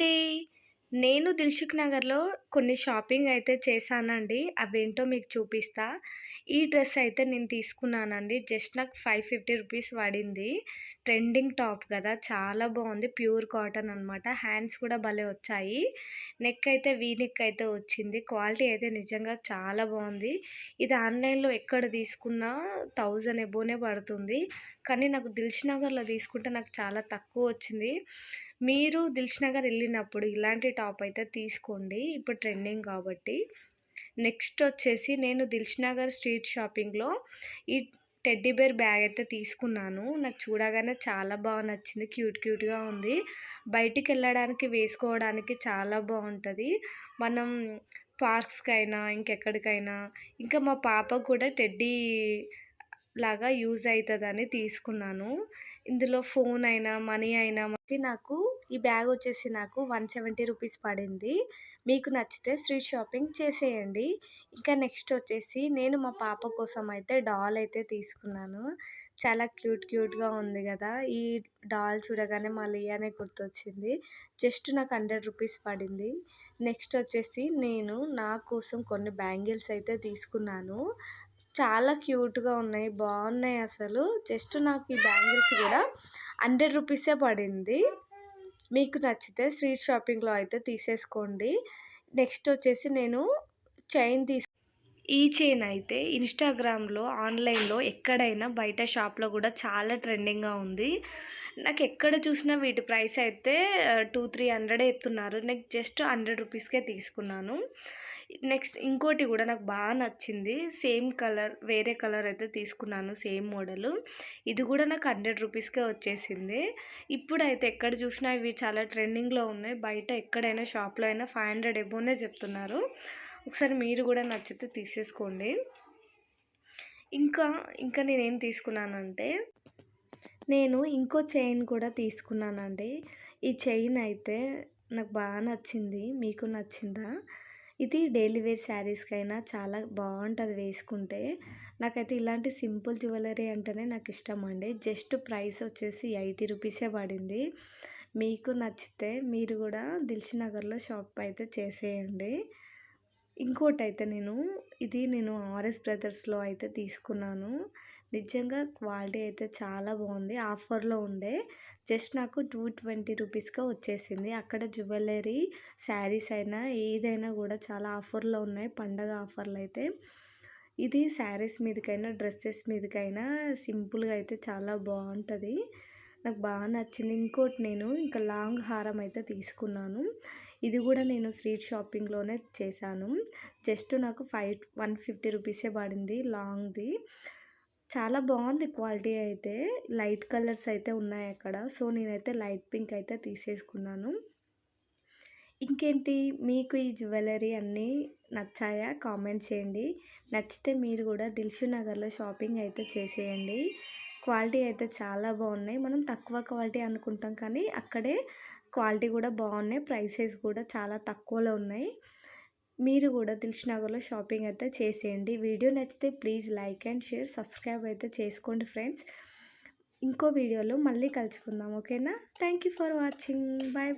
అండి. నేను దిల్‌సుఖ్ నగర్‌లో కొన్ని షాపింగ్ అయితే చేశానండి. అవేంటో మీకు చూపిస్తా. ఈ డ్రెస్ అయితే నేను తీసుకున్నానండి. జస్ట్ నాకు 550 రూపీస్ పడింది. ట్రెండింగ్ టాప్ కదా! చాలా బావుంది. ప్యూర్ కాటన్ అనమాట. హ్యాండ్స్ కూడా భలే వచ్చాయి. నెక్ అయితే వీ నెక్ అయితే వచ్చింది. క్వాలిటీ అయితే నిజంగా చాలా బావుంది. ఇది ఆన్‌లైన్‌లో ఎక్కడ తీసుకున్నా 1000 ఎబోనే పడుతుంది. కానీ నాకు దిల్‌సుఖ్ నగర్‌లో తీసుకుంటే నాకు చాలా తక్కువ వచ్చింది. మీరు దిల్‌సుఖ్ నగర్ ఎళ్ళినప్పుడు ఇలాంటి టాప్ అయితే తీసుకోండి. ఇప్పుడు ట్రెండింగ్ కాబట్టి. నెక్స్ట్ వచ్చేసి నేను దిల్‌సుఖ్ నగర్ స్ట్రీట్ షాపింగ్‌లో ఈ టెడ్డీ బేర్ బ్యాగ్ అయితే తీసుకున్నాను. నాకు చూడగానే చాలా బాగా నచ్చింది. క్యూట్‌గా ఉంది. బయటికెళ్ళడానికి వేసుకోవడానికి చాలా బావుంటది. మనం పార్క్స్‌కైనా, ఇంకెక్కడికైనా ఇంకా మా పాపకు కూడా టెడ్డీ లాగా యూజ్ అయితదని తీసుకున్నాను. ఇందులో ఫోన్ అయినా, మనీ అయినా నాకు ఈ బ్యాగ్ వచ్చేసి నాకు 170 రూపీస్ పడింది. మీకు నచ్చితే స్ట్రీట్ షాపింగ్ చేసేయండి. ఇంకా నెక్స్ట్ వచ్చేసి నేను మా పాప కోసం అయితే డాల్ అయితే తీసుకున్నాను. చాలా క్యూట్‌గా ఉంది గదా! ఈ డాల్ చూడగానే మా లియానే గుర్తొచ్చింది. జస్ట్ నాకు 100 రూపీస్ పడింది. నెక్స్ట్ వచ్చేసి నేను నా కోసం కొన్ని బ్యాంగిల్స్ అయితే తీసుకున్నాను. చాలా క్యూట్‌గా ఉన్నాయి. బాగున్నాయి అసలు. జస్ట్ నాకు ఈ బ్యాంగిల్స్ కూడా 100 రూపీసే పడింది. మీకు నచ్చితే స్ట్రీట్ షాపింగ్‌లో అయితే తీసేసుకోండి. నెక్స్ట్ వచ్చేసి నేను చైన్ ఈ చైన్ అయితే ఇన్‌స్టాగ్రామ్‌లో, ఆన్‌లైన్‌లో ఎక్కడైనా బయట షాప్‌లో కూడా చాలా ట్రెండింగ్‌గా ఉంది. నాకెక్కడ చూసినా వీటి ప్రైస్ అయితే 200, 300 చెప్తున్నారు. నాకు జస్ట్ 100 రూపీస్‌కే తీసుకున్నాను. నెక్స్ట్ ఇంకోటి కూడా నాకు బాగా నచ్చింది. సేమ్ కలర్ వేరే కలర్ అయితే తీసుకున్నాను సేమ్ మోడలు. ఇది కూడా నాకు 100 రూపీస్‌కే వచ్చేసింది. ఇప్పుడైతే ఎక్కడ చూసినా ఇవి చాలా ట్రెండింగ్‌లో ఉన్నాయి. బయట ఎక్కడైనా షాప్‌లో అయినా 500 ఎబోనే చెప్తున్నారు. ఒకసారి మీరు కూడా నచ్చితే తీసేసుకోండి. ఇంకా ఇంకా నేనేం తీసుకున్నానంటే నేను ఇంకో చైన్ కూడా తీసుకున్నానండి. ఈ చైన్ అయితే నాకు బాగా నచ్చింది. మీకు నచ్చిందా? ఇది డైలీ వేర్ శారీస్‌కైనా చాలా బావుంటది వేసుకుంటే. నాకైతే ఇలాంటి సింపుల్ జ్యువెలరీ అంటేనే నాకిష్టమండి. జస్ట్ ప్రైస్ వచ్చేసి 80 రూపీసే పడింది. మీకు నచ్చితే మీరు కూడా దిల్‌సుఖ్ నగర్‌లో షాప్ అయితే చేసేయండి. ఇంకోటైతే నేను ఆర్ఎస్ బ్రదర్స్‌లో అయితే తీసుకున్నాను. నిజంగా క్వాలిటీ అయితే చాలా బాగుంది. ఆఫర్‌లో ఉండే జస్ట్ నాకు 220 రూపీస్‌కే వచ్చేసింది. అక్కడ జ్యువెలరీ, శారీస్ అయినా ఏదైనా కూడా చాలా ఆఫర్‌లో ఉన్నాయి. పండగ ఆఫర్‌లు అయితే. ఇది శారీస్ మీదకైనా, డ్రెసెస్ మీదకైనా సింపుల్‌గా అయితే చాలా బాగుంటది. నాకు బాగా నచ్చింది. ఇంకోటి నేను ఇంకా లాంగ్ హారం అయితే తీసుకున్నాను. ఇది కూడా నేను స్ట్రీట్ షాపింగ్‌లోనే చేశాను. జస్ట్ నాకు 150 రూపీసే పడింది లాంగ్‌ది. చాలా బాగుంది క్వాలిటీ అయితే. లైట్ కలర్స్ అయితే ఉన్నాయి అక్కడ. సో, నేనైతే లైట్ పింక్ అయితే తీసేసుకున్నాను. ఇంకేంటి మీకు ఈ జ్యువెలరీ అన్నీ నచ్చాయా? కామెంట్ చేయండి. నచ్చితే మీరు కూడా దిల్‌సుఖ్ నగర్‌లో షాపింగ్ అయితే చేసేయండి. క్వాలిటీ అయితే చాలా బాగున్నాయి. మనం తక్కువ క్వాలిటీ అనుకుంటాం కానీ అక్కడే క్వాలిటీ కూడా బాగున్నాయి. ప్రైసెస్ కూడా చాలా తక్కువలో ఉన్నాయి. మీరు కూడా దిల్‌సుఖ్ నగర్‌లో షాపింగ్ అయితే చేసేయండి. వీడియో నచ్చితే please like and share, subscribe అయితే చేసుకోండి ఫ్రెండ్స్. ఇంకో వీడియోలో మళ్ళీ కలుసుకుందాం. ఓకేనా? Thank you for watching. Bye.